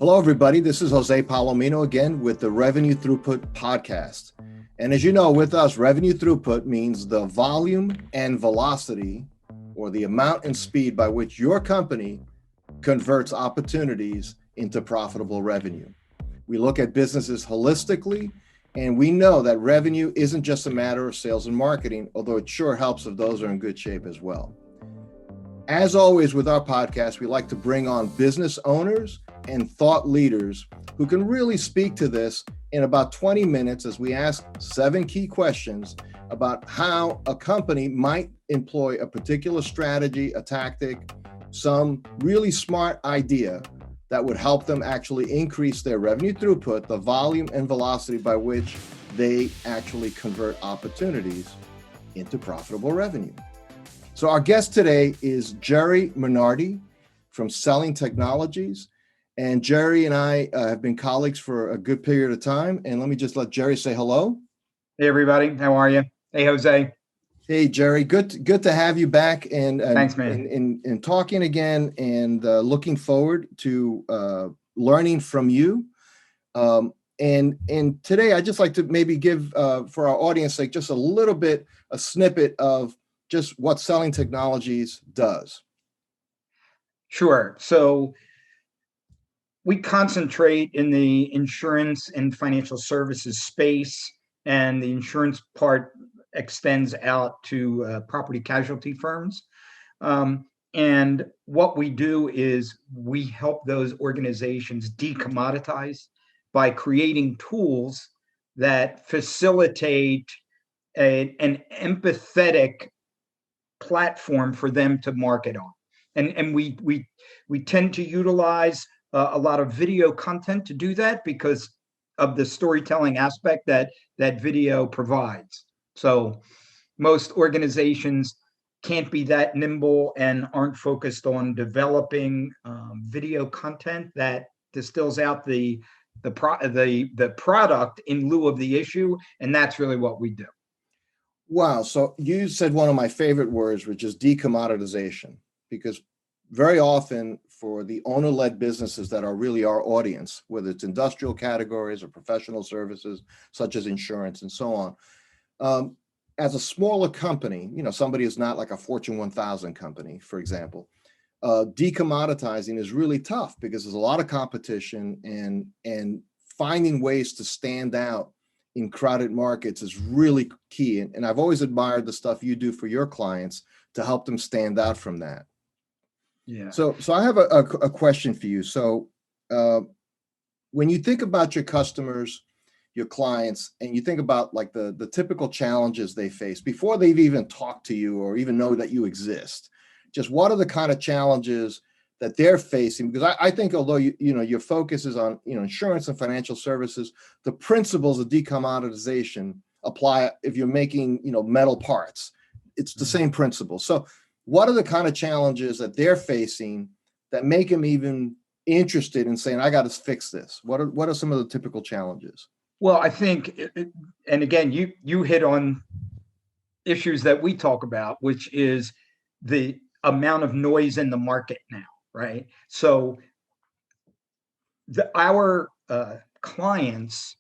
Hello, everybody. This is Jose Palomino again with the Revenue Throughput Podcast. And as you know, with us, revenue throughput means the volume and velocity, or the amount and speed by which your company converts opportunities into profitable revenue. We look at businesses holistically, and we know that revenue isn't just a matter of sales and marketing, although it sure helps if those are in good shape as well. As always with our podcast, we like to bring on business owners and thought leaders who can really speak to this in about 20 minutes as we ask 7 key questions about how a company might employ a particular strategy, a tactic, some really smart idea that would help them actually increase their revenue throughput, the volume and velocity by which they actually convert opportunities into profitable revenue. So our guest today is Jerry Mainardi from Selling Technologies. And Jerry and I have been colleagues for a good period of time. And let me just let Jerry say hello. Hey, everybody. How are you? Hey, Jose. Hey, Jerry. Good to have you back and thanks, man. And talking again and looking forward to learning from you. And today I'd just like to maybe give for our audience sake just a snippet of just what Selling Technologies does. Sure. So we concentrate in the insurance and financial services space, and the insurance part extends out to property casualty firms. And what we do is we help those organizations decommoditize by creating tools that facilitate an empathetic platform for them to market on. And we tend to utilize a lot of video content to do that because of the storytelling aspect that video provides. So most organizations can't be that nimble and aren't focused on developing video content that distills out the product in lieu of the issue, and that's really what we do. Wow. So you said one of my favorite words, which is decommoditization, because very often for the owner-led businesses that are really our audience, whether it's industrial categories or professional services, such as insurance and so on, as a smaller company, somebody who's not like a Fortune 1000 company, for example, decommoditizing is really tough because there's a lot of competition and finding ways to stand out in crowded markets is really key. And I've always admired the stuff you do for your clients to help them stand out from that. Yeah. So I have a question for you. So when you think about your customers, your clients, and you think about like the typical challenges they face before they've even talked to you or even know that you exist, just what are the kind of challenges that they're facing? Because I think although your focus is on insurance and financial services, the principles of decommoditization apply if you're making metal parts. It's the same principle. So what are the kind of challenges that they're facing that make them even interested in saying, I got to fix this? What are some of the typical challenges? Well, I think, and again, you hit on issues that we talk about, which is the amount of noise in the market now. Right. So our clients,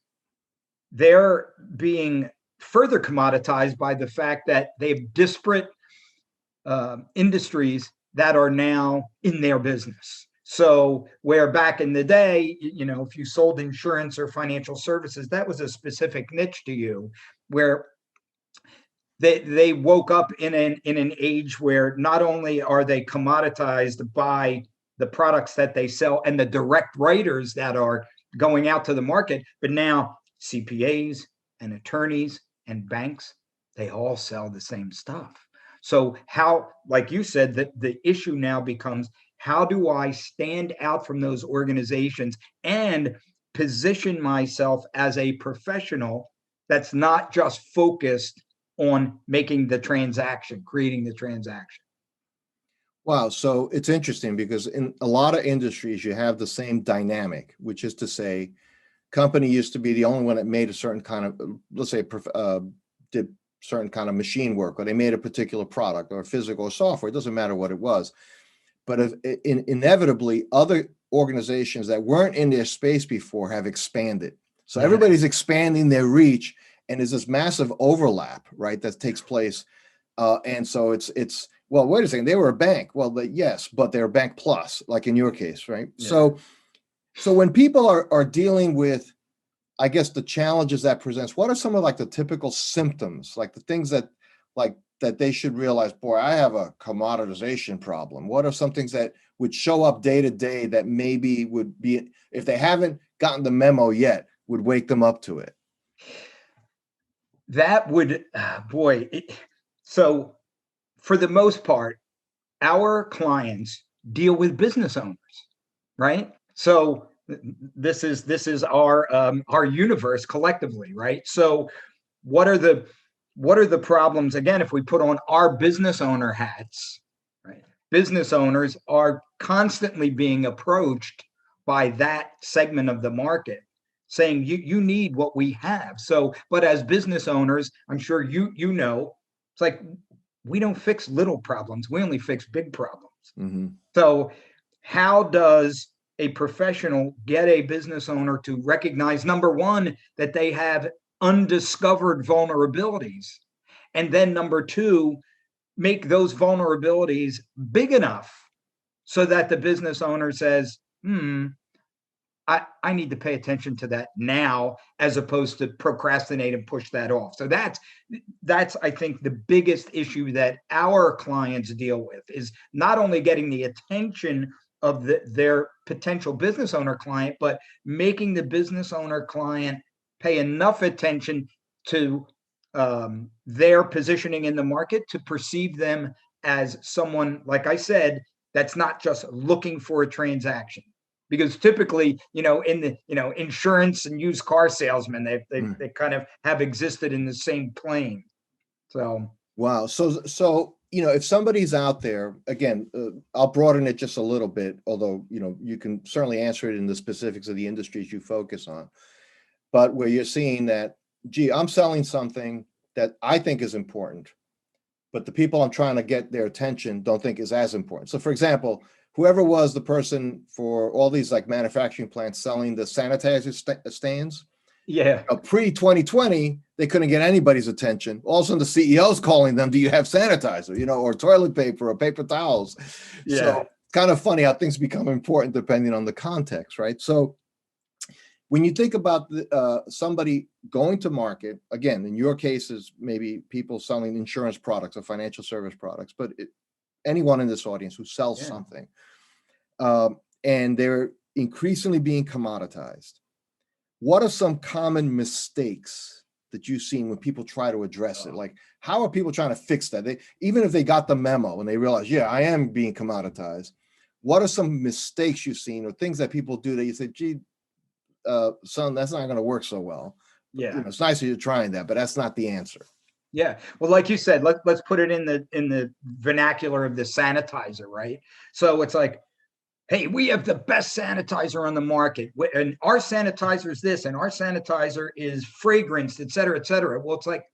they're being further commoditized by the fact that they have disparate industries that are now in their business. So where back in the day, if you sold insurance or financial services, that was a specific niche to you, where they woke up in an age where not only are they commoditized by the products that they sell and the direct writers that are going out to the market, but now CPAs and attorneys and banks, they all sell the same stuff. So how, like you said, the issue now becomes, how do I stand out from those organizations and position myself as a professional that's not just focused on making the transaction, creating the transaction? Wow. So it's interesting because in a lot of industries, you have the same dynamic, which is to say, company used to be the only one that made a certain kind of, let's say, did certain kind of machine work, or they made a particular product or physical or software. It doesn't matter what it was. But inevitably, other organizations that weren't in their space before have expanded. So Yeah. everybody's expanding their reach, and there's this massive overlap, right, that takes place. And so it's well, wait a second, they were a bank. Well, yes, but they're a bank plus, like in your case, right? Yeah. So when people are dealing with, I guess, the challenges that presents, what are some of like the typical symptoms, like the things that they should realize, boy, I have a commoditization problem? What are some things that would show up day to day that maybe would be, if they haven't gotten the memo yet, would wake them up to it? That would, so for the most part, our clients deal with business owners, right? So this is our universe collectively, right? So what are the problems? Again, if we put on our business owner hats, right? Business owners are constantly being approached by that segment of the market, saying you need what we have. So, but as business owners, I'm sure you know, it's like we don't fix little problems. We only fix big problems. Mm-hmm. So how does a professional get a business owner to recognize, number one, that they have undiscovered vulnerabilities, and then number two, make those vulnerabilities big enough so that the business owner says, I need to pay attention to that now, as opposed to procrastinate and push that off. So that's I think the biggest issue that our clients deal with, is not only getting the attention of their potential business owner client, but making the business owner client pay enough attention to their positioning in the market to perceive them as someone, like I said, that's not just looking for a transaction. Because typically, in the insurance and used car salesmen, they kind of have existed in the same plane. So wow. So if somebody's out there, again, I'll broaden it just a little bit, although you can certainly answer it in the specifics of the industries you focus on. But where you're seeing that, gee, I'm selling something that I think is important, but the people I'm trying to get their attention don't think is as important. So, for example, whoever was the person for all these like manufacturing plants selling the sanitizer stands, pre-2020, they couldn't get anybody's attention. All of a sudden, the CEO's calling them, do you have sanitizer, or toilet paper or paper towels? Yeah. So kind of funny how things become important depending on the context, right? So when you think about somebody going to market, again, in your cases, maybe people selling insurance products or financial service products, but anyone in this audience who sells something, and they're increasingly being commoditized, what are some common mistakes that you've seen when people try to address it? Like, how are people trying to fix that? Even if they got the memo and they realize, I am being commoditized, what are some mistakes you've seen or things that people do that you say, gee, son, that's not going to work so well? Yeah, it's nice that you're trying that, but that's not the answer. Yeah. Well, like you said, let's put it in the vernacular of the sanitizer, right? So it's like, hey, we have the best sanitizer on the market, and our sanitizer is this, and our sanitizer is fragranced, et cetera, et cetera. Well, it's like,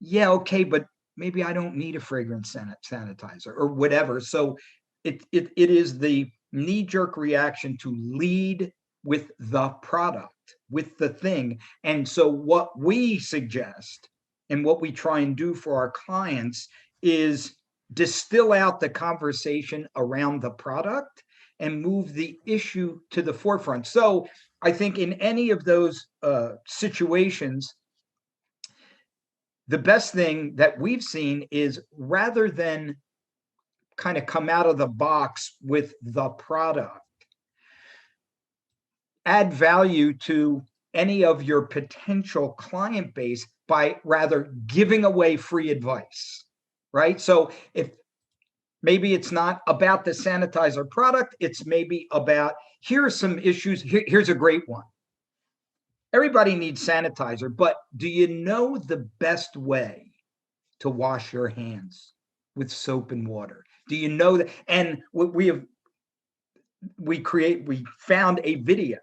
yeah, okay, but maybe I don't need a fragrance sanitizer or whatever. So it is the knee-jerk reaction to lead with the product, with the thing. And so what we suggest and what we try and do for our clients is distill out the conversation around the product and move the issue to the forefront. So I think in any of those situations, the best thing that we've seen is, rather than kind of come out of the box with the product, add value to any of your potential client base by rather giving away free advice, right? So if maybe it's not about the sanitizer product, it's maybe about, here are some issues. Here's a great one. Everybody needs sanitizer, but do you know the best way to wash your hands? With soap and water? Do you know that? And we found a video.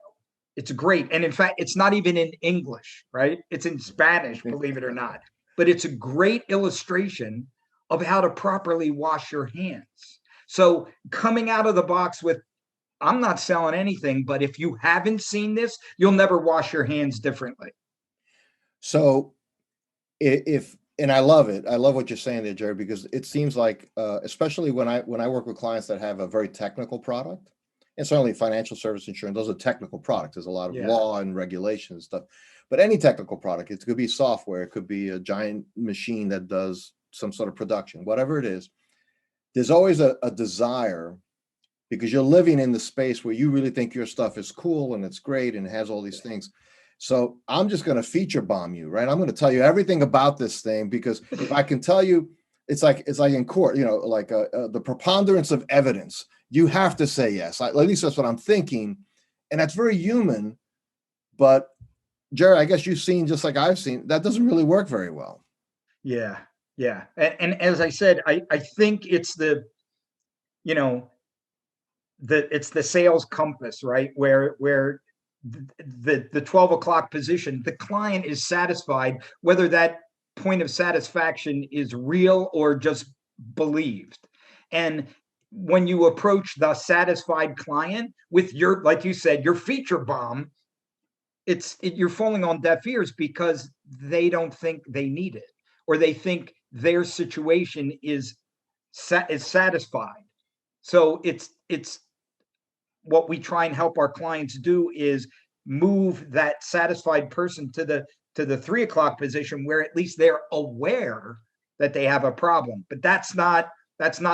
It's great. And in fact, it's not even in English, right? It's in Spanish, believe it or not. But it's a great illustration of how to properly wash your hands. So coming out of the box with, I'm not selling anything, but if you haven't seen this, you'll never wash your hands differently. So if and I love it. I love what you're saying there, Jerry, because it seems like, especially when I work with clients that have a very technical product, and certainly financial service insurance, those are technical products. There's a lot of Yeah. law and regulation and stuff. But any technical product, it could be software, it could be a giant machine that does some sort of production, whatever it is. There's always a desire, because you're living in the space where you really think your stuff is cool and it's great and it has all these things. So I'm just going to feature bomb you, right? I'm going to tell you everything about this thing, because if I can tell you, it's like in court, like the preponderance of evidence. You have to say yes. At least that's what I'm thinking, and that's very human. But Jerry, I guess you've seen, just like I've seen, that doesn't really work very well. Yeah. And as I said, I think it's it's the sales compass, right? Where the 12 o'clock position, the client is satisfied, whether that point of satisfaction is real or just believed. And when you approach the satisfied client with your, like you said, your feature bomb, you're falling on deaf ears, because they don't think they need it, or they think their situation is satisfied. So it's what we try and help our clients do is move that satisfied person to the 3 o'clock position, where at least they're aware that they have a problem. But that's not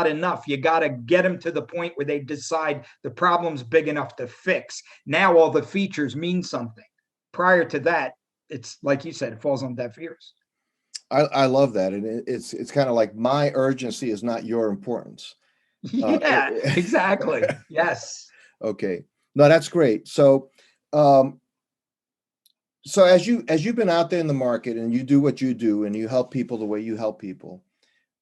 enough. You got to get them to the point where they decide the problem's big enough to fix. Now all the features mean something. Prior to that, it's like you said, it falls on deaf ears. I love that, and it's kind of like, my urgency is not your importance. Yeah, exactly. Yes. Okay. No, that's great. So, so as you've been out there in the market and you do what you do and you help people the way you help people,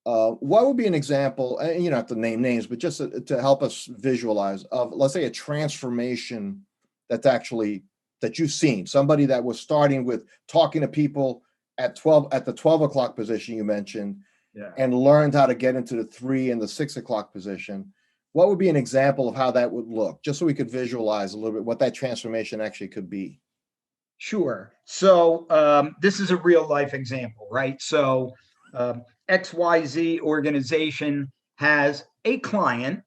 what would be an example? And you don't have to name names, but just to help us visualize of, let's say, a transformation that you've seen, somebody that was starting with talking to people at the 12 o'clock position you mentioned, Yeah. and learned how to get into the 3 and the 6 o'clock position. What would be an example of how that would look, just so we could visualize a little bit what that transformation actually could be? Sure. So this is a real life example, right? So XYZ organization has a client,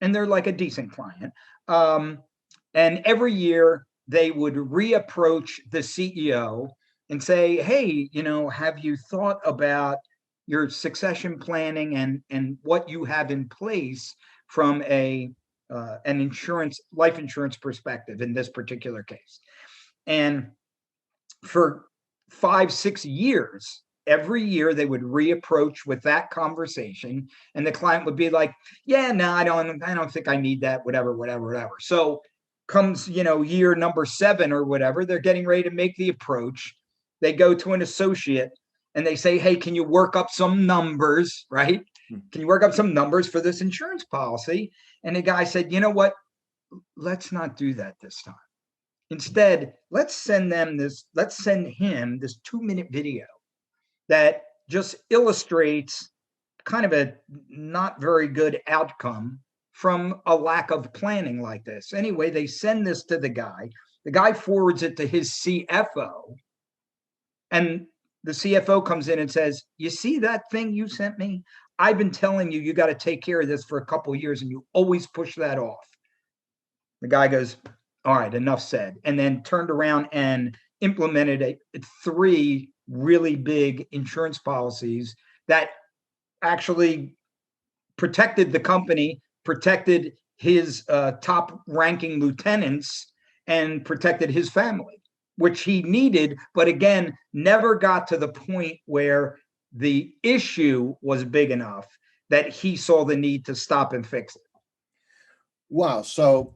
and they're like a decent client. And every year they would reapproach the CEO and say, hey, have you thought about your succession planning and what you have in place from an life insurance perspective in this particular case? And for 5-6 years, every year they would reapproach with that conversation, and the client would be like, yeah, no, I don't think I need that, whatever. So comes, year number 7 or whatever, they're getting ready to make the approach. They go to an associate and they say, hey, can you work up some numbers, right? Can you work up some numbers for this insurance policy? And the guy said, you know what? Let's not do that this time. Instead, let's send him this 2-minute video that just illustrates kind of a not very good outcome from a lack of planning like this. Anyway, they send this to the guy. The guy forwards it to his CFO. And the CFO comes in and says, you see that thing you sent me? I've been telling you got to take care of this for a couple of years, and you always push that off. The guy goes, all right, enough said. And then turned around and implemented 3 really big insurance policies that actually protected the company, protected his top ranking lieutenants, and protected his family, which he needed, but again, never got to the point where the issue was big enough that he saw the need to stop and fix it. Wow. So,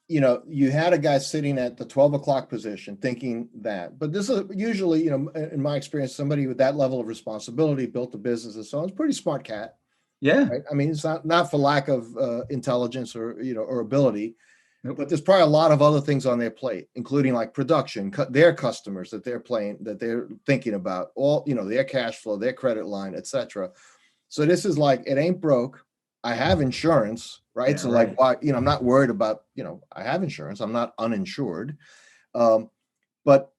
you had a guy sitting at the 12 o'clock position thinking that, but this is usually, in my experience, somebody with that level of responsibility, built a business and so on. It's a pretty smart cat. Yeah. Right? I mean, it's not for lack of intelligence or, or ability, Nope. but there's probably a lot of other things on their plate, including like production, their customers that they're thinking about, all, their cash flow, their credit line, etc. So this is like, it ain't broke. I have insurance, right? Yeah, So right. like, why, I'm not worried about, I have insurance. I'm not uninsured. Um, but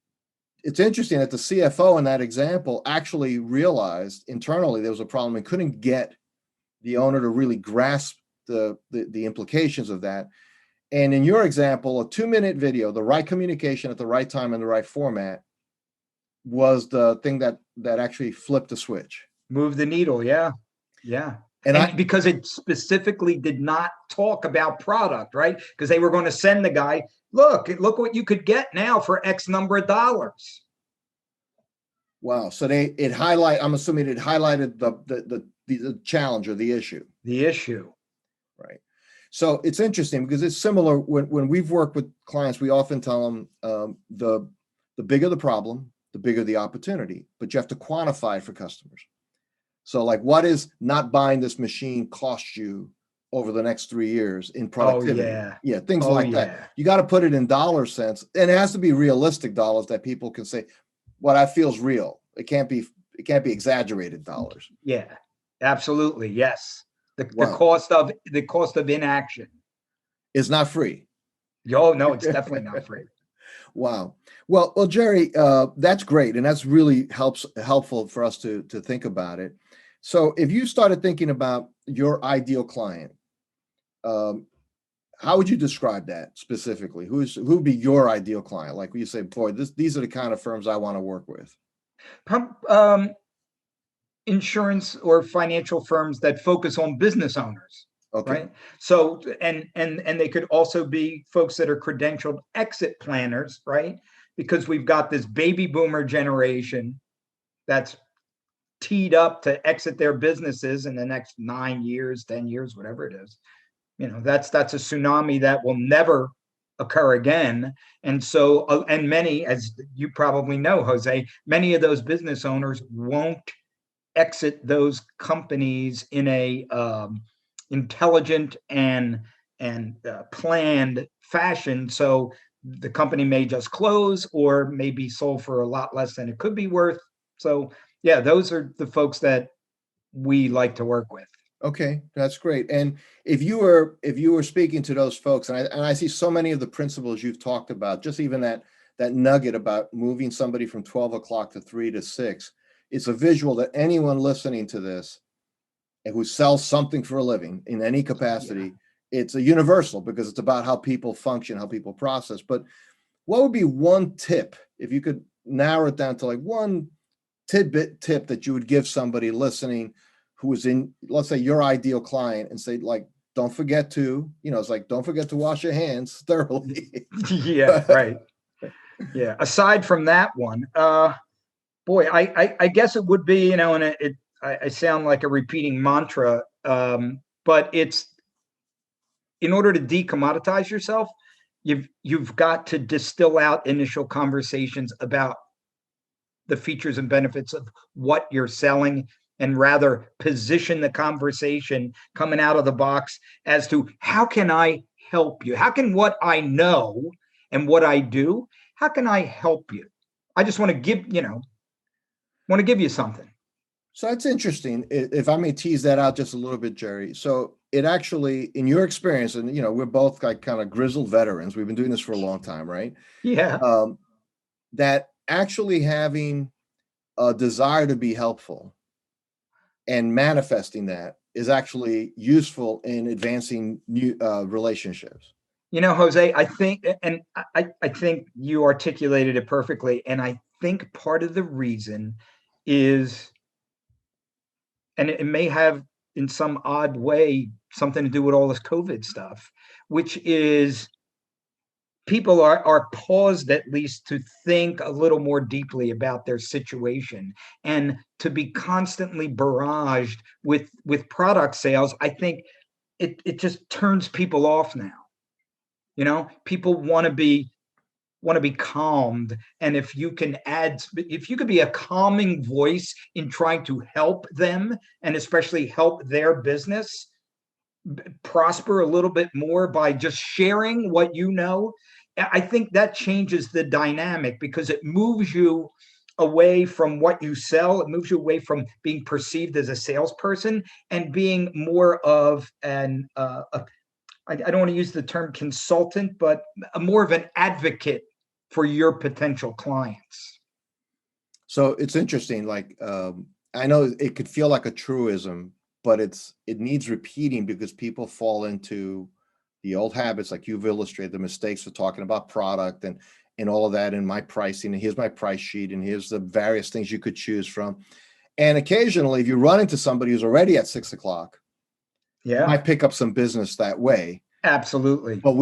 it's interesting that the CFO in that example actually realized internally there was a problem and couldn't get the owner to really grasp the implications of that. And in your example, a 2-minute video, the right communication at the right time in the right format was the thing that actually flipped the switch. Move the needle. Yeah. Yeah. And because it specifically did not talk about product, right? Because they were going to send the guy, look what you could get now for X number of dollars. Wow. So I'm assuming it highlighted the challenge or the issue. The issue. Right. So it's interesting because it's similar when we've worked with clients, we often tell them the bigger the problem, the bigger the opportunity, but you have to quantify it for customers. So like, what is not buying this machine cost you over the next 3 years in productivity? Oh, yeah. Things like that. You got to put it in dollar sense, and it has to be realistic dollars that people can say, what I feel is real. It can't be exaggerated dollars. Yeah, absolutely. Yes. The Wow. the cost of inaction is not free. Oh, no, it's definitely not free. Wow. Well, Jerry, that's great, and that's really helpful for us to think about it. So, if you started thinking about your ideal client, how would you describe that specifically? Who would be your ideal client? Like you say, boy, these are the kind of firms I want to work with. Insurance or financial firms that focus on business owners. Okay. Right. So, and they could also be folks that are credentialed exit planners, right? Because we've got this baby boomer generation that's teed up to exit their businesses in the next 9 years, 10 years, whatever it is. That's a tsunami that will never occur again. And so, and many, as you probably know, Jose, many of those business owners won't exit those companies in a intelligent and planned fashion. So the company may just close or may be sold for a lot less than it could be worth. So yeah, those are the folks that we like to work with. Okay, that's great. And if you were speaking to those folks, and I see so many of the principles you've talked about, just even that nugget about moving somebody from 12 o'clock to 3 to 6, it's a visual that anyone listening to this and who sells something for a living in any capacity, it's a universal because it's about how people function, how people process. But what would be one tip, if you could narrow it down to like one tidbit tip that you would give somebody listening who is in, let's say, your ideal client, and say, like, don't forget to, it's like, don't forget to wash your hands thoroughly. Yeah, right. Yeah. Aside from that one, boy, I guess it would be, and I sound like a repeating mantra, but it's, in order to decommoditize yourself, you've got to distill out initial conversations about the features and benefits of what you're selling, and rather position the conversation coming out of the box as to how can I help you? How can what I know and what I do, how can I help you? I just want to give you something. So that's interesting. If I may tease that out just a little bit, Jerry. So it actually, in your experience, and we're both like kind of grizzled veterans. We've been doing this for a long time, right? Yeah. That actually having a desire to be helpful and manifesting that is actually useful in advancing new relationships. Jose, I think, and I think you articulated it perfectly. And I think part of the reason is, and it may have in some odd way something to do with all this COVID stuff, which is people are paused at least to think a little more deeply about their situation, and to be constantly barraged with product sales. I think it just turns people off now. People want to be calmed, and if you could be a calming voice in trying to help them, and especially help their business prosper a little bit more by just sharing what I think that changes the dynamic, because it moves you away from what you sell. It moves you away from being perceived as a salesperson and being more of I don't want to use the term consultant, but more of an advocate for your potential clients. So it's interesting. Like, I know it could feel like a truism, but it needs repeating because people fall into the old habits, like you've illustrated, the mistakes of talking about product and all of that, and my pricing, and here's my price sheet, and here's the various things you could choose from. And occasionally, if you run into somebody who's already at 6 o'clock, you might pick up some business that way. Absolutely. But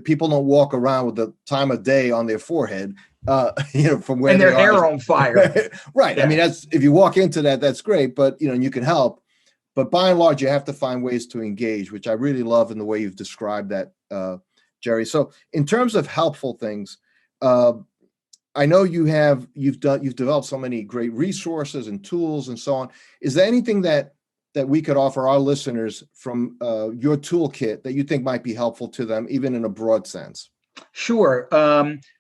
people don't walk around with the time of day on their forehead, from where and their hair on fire. Right. Yeah. I mean, if you walk into that, that's great, but you can help. But by and large, you have to find ways to engage, which I really love in the way you've described that, Jerry. So in terms of helpful things, I know you've developed so many great resources and tools and so on. Is there anything that we could offer our listeners from your toolkit that you think might be helpful to them, even in a broad sense? Sure.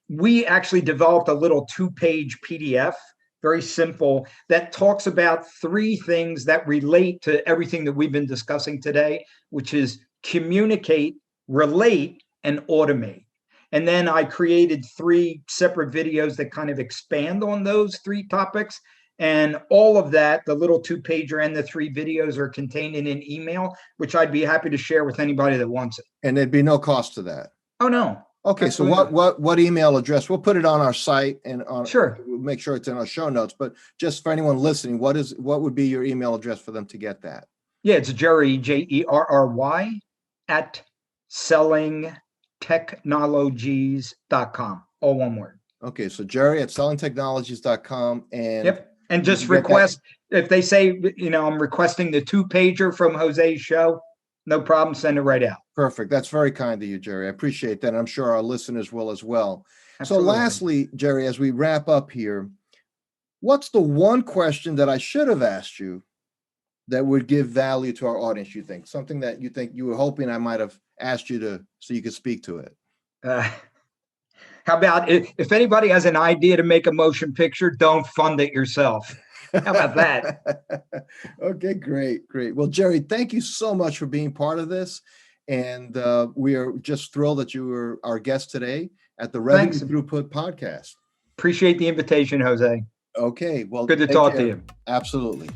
We actually developed a little 2-page PDF, very simple, that talks about 3 things that relate to everything that we've been discussing today, which is communicate, relate, and automate. And then I created 3 separate videos that kind of expand on those 3 topics. And all of that, the little 2-pager and the 3 videos, are contained in an email, which I'd be happy to share with anybody that wants it. And there'd be no cost to that. Oh, no. Okay. Absolutely. So what email address? We'll put it on our site and sure. We'll make sure it's in our show notes. But just for anyone listening, what would be your email address for them to get that? Yeah, it's Jerry, Jerry, at sellingtechnologies.com. All one word. Okay. So Jerry at sellingtechnologies.com. And yep. And just request, if they say, I'm requesting the 2-pager from Jose's show, no problem, send it right out. Perfect. That's very kind of you, Jerry. I appreciate that. I'm sure our listeners will as well. Absolutely. So lastly, Jerry, as we wrap up here, what's the one question that I should have asked you that would give value to our audience, you think? Something that you think you were hoping I might have asked you so you could speak to it? How about if anybody has an idea to make a motion picture, don't fund it yourself. How about that? Okay, great. Well, Jerry, thank you so much for being part of this. And we are just thrilled that you were our guest today at the Revenue Throughput Podcast. Appreciate the invitation, Jose. Okay, well, good to talk to you. Absolutely.